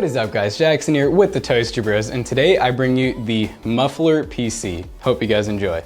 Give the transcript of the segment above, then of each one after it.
What is up guys, Jackson here with the Toaster Bros, and today I bring you the Muffler PC. Hope you guys enjoy.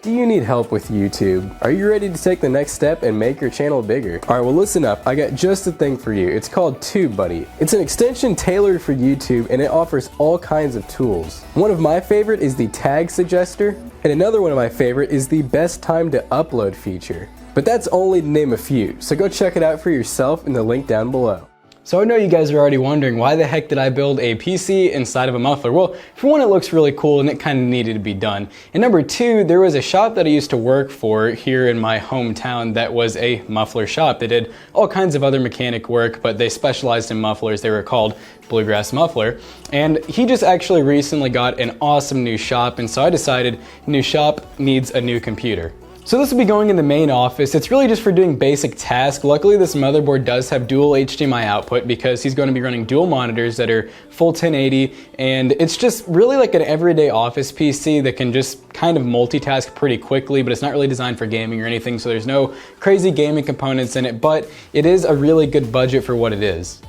Do you need help with YouTube? Are you ready to take the next step and make your channel bigger? Alright, well listen up, I got just the thing for you. It's called TubeBuddy. It's an extension tailored for YouTube and it offers all kinds of tools. One of my favorite is the tag suggester, and another one of my favorite is the best time to upload feature. But that's only to name a few, so go check it out for yourself in the link down below. So I know you guys are already wondering, why the heck did I build a PC inside of a muffler? Well, for one, it looks really cool and it kind of needed to be done. And number two, there was a shop that I used to work for here in my hometown that was a muffler shop. They did all kinds of other mechanic work, but they specialized in mufflers. They were called Bluegrass Muffler. And he just actually recently got an awesome new shop, and so I decided new shop needs a new computer. So this will be going in the main office. It's really just for doing basic tasks. Luckily this motherboard does have dual HDMI output because he's going to be running dual monitors that are full 1080, and it's just really like an everyday office PC that can just kind of multitask pretty quickly, but it's not really designed for gaming or anything, so there's no crazy gaming components in it, but it is a really good budget for what it is.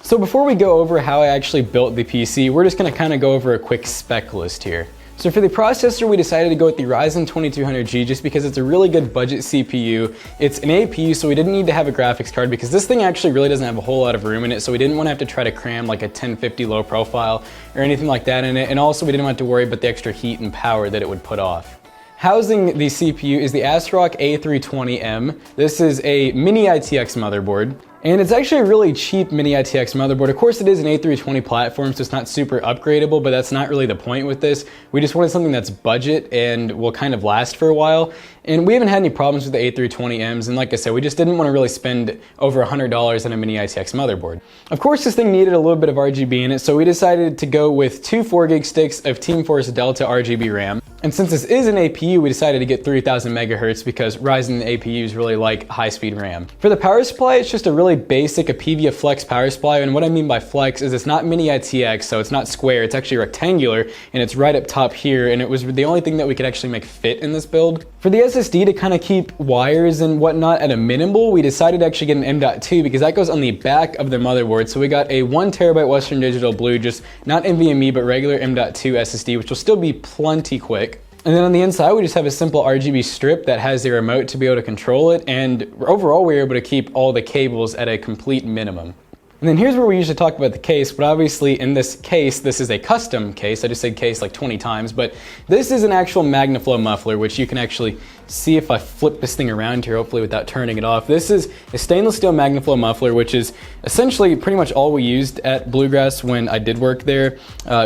So before we go over how I actually built the PC, we're just going to kind of go over a quick spec list here. So for the processor, we decided to go with the Ryzen 2200G just because it's a really good budget CPU. It's an APU, so we didn't need to have a graphics card because this thing actually really doesn't have a whole lot of room in it, so we didn't want to have to try to cram like a 1050 low profile or anything like that in it, and also we didn't have to worry about the extra heat and power that it would put off. Housing the CPU is the ASRock A320M. This is a mini ITX motherboard. And it's actually a really cheap mini ITX motherboard. Of course it is an A320 platform, so it's not super upgradable, but that's not really the point with this. We just wanted something that's budget and will kind of last for a while. And we haven't had any problems with the A320Ms, and like I said, we just didn't want to really spend over $100 on a mini ITX motherboard. Of course this thing needed a little bit of RGB in it, so we decided to go with two 4GB sticks of Team Force Delta RGB RAM. And since this is an APU, we decided to get 3000 megahertz because Ryzen APUs really like high-speed RAM. For the power supply, it's just a really basic Apivia Flex power supply, and what I mean by flex is it's not mini ITX, so it's not square, it's actually rectangular, and it's right up top here, and it was the only thing that we could actually make fit in this build. For the SSD, to kind of keep wires and whatnot at a minimal, we decided to actually get an M.2 because that goes on the back of the motherboard, so we got a 1TB Western Digital Blue, just not NVMe, but regular M.2 SSD, which will still be plenty quick. And then on the inside, we just have a simple RGB strip that has a remote to be able to control it, and overall we were able to keep all the cables at a complete minimum. And then here's where we usually talk about the case, but obviously in this case, this is a custom case. I just said case like 20 times, but this is an actual Magnaflow muffler, which you can actually see if I flip this thing around here, hopefully without turning it off. This is a stainless steel Magnaflow muffler, which is essentially pretty much all we used at Bluegrass when I did work there,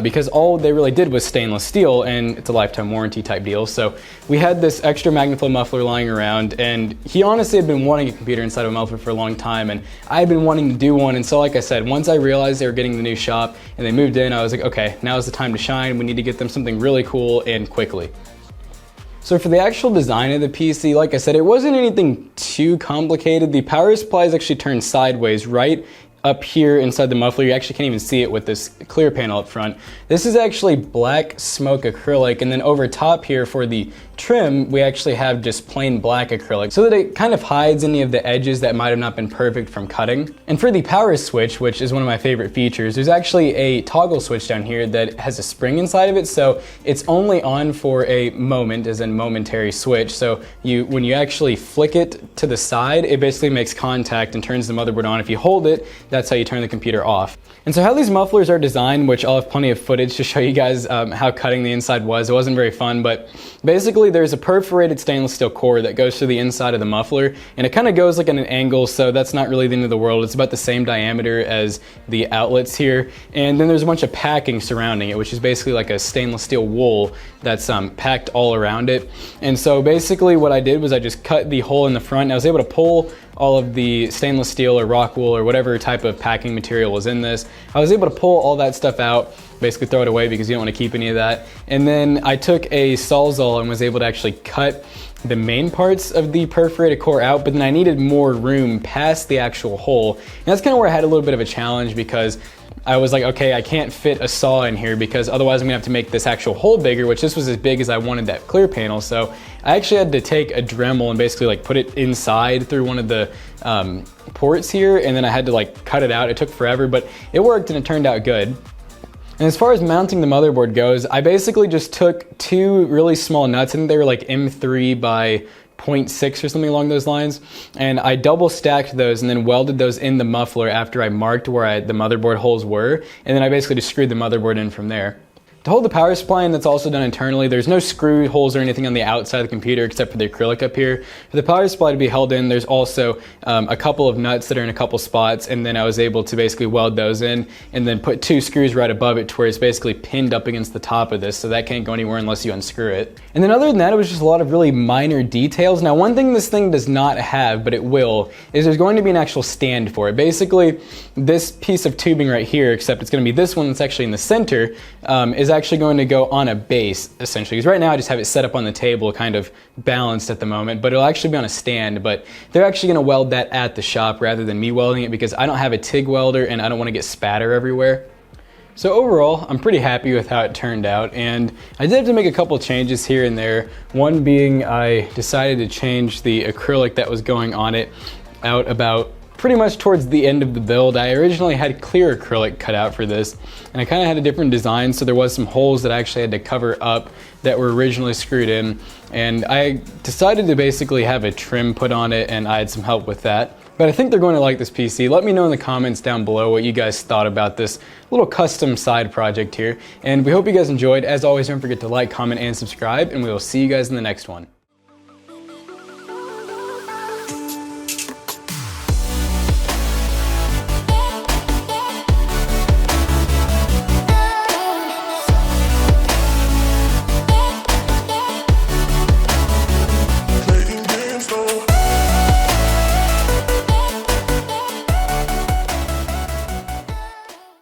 because all they really did was stainless steel, and it's a lifetime warranty type deal. So we had this extra Magnaflow muffler lying around, and he honestly had been wanting a computer inside of a muffler for a long time, and I had been wanting to do one. And so like I said, once I realized they were getting the new shop and they moved in, I was like, okay, now's the time to shine. We need to get them something really cool and quickly. So for the actual design of the PC, like I said, it wasn't anything too complicated. The power supply is actually turned sideways right up here inside the muffler. You actually can't even see it with this clear panel up front. This is actually black smoke acrylic, and then over top here for the trim, we actually have just plain black acrylic so that it kind of hides any of the edges that might have not been perfect from cutting. And for the power switch, which is one of my favorite features, there's actually a toggle switch down here that has a spring inside of it, so it's only on for a moment, as in momentary switch. So when you actually flick it to the side, it basically makes contact and turns the motherboard on. If you hold it, that's how you turn the computer off. And so how these mufflers are designed, which I'll have plenty of footage to show you guys how cutting the inside was. It wasn't very fun, but basically there's a perforated stainless steel core that goes through the inside of the muffler, and it kind of goes like at an angle, so that's not really the end of the world. It's about the same diameter as the outlets here. And then there's a bunch of packing surrounding it, which is basically like a stainless steel wool that's packed all around it. And so basically what I did was I just cut the hole in the front, and I was able to pull all of the stainless steel or rock wool or whatever type of packing material was in this. I was able to pull all that stuff out, basically throw it away because you don't want to keep any of that. And then I took a Sawzall and was able to actually cut the main parts of the perforated core out, but then I needed more room past the actual hole. And that's kind of where I had a little bit of a challenge because I was like, okay, I can't fit a saw in here because otherwise I'm gonna have to make this actual hole bigger, which this was as big as I wanted that clear panel. So I actually had to take a Dremel and basically like put it inside through one of the ports here, and then I had to like cut it out. It took forever, but it worked and it turned out good. And as far as mounting the motherboard goes, I basically just took two really small nuts, and they were like M3 by 0.6 or something along those lines, and I double stacked those and then welded those in the muffler after I marked where the motherboard holes were, and then I basically just screwed the motherboard in from there. To hold the power supply in, that's also done internally. There's no screw holes or anything on the outside of the computer except for the acrylic up here. For the power supply to be held in, there's also a couple of nuts that are in a couple spots, and then I was able to basically weld those in and then put two screws right above it to where it's basically pinned up against the top of this, so that can't go anywhere unless you unscrew it. And then other than that, it was just a lot of really minor details. Now, one thing this thing does not have, but it will, is there's going to be an actual stand for it. Basically, this piece of tubing right here, except it's going to be this one that's actually in the center, is actually going to go on a base, essentially. Because right now I just have it set up on the table, kind of balanced at the moment, but it'll actually be on a stand. But they're actually going to weld that at the shop rather than me welding it, because I don't have a TIG welder and I don't want to get spatter everywhere. So overall, I'm pretty happy with how it turned out, and I did have to make a couple changes here and there. One being I decided to change the acrylic that was going on it out about pretty much towards the end of the build. I originally had clear acrylic cut out for this, and I kind of had a different design, so there was some holes that I actually had to cover up that were originally screwed in, and I decided to basically have a trim put on it, and I had some help with that. But I think they're going to like this PC. Let me know in the comments down below what you guys thought about this little custom side project here, and we hope you guys enjoyed. As always, don't forget to like, comment, and subscribe, and we will see you guys in the next one.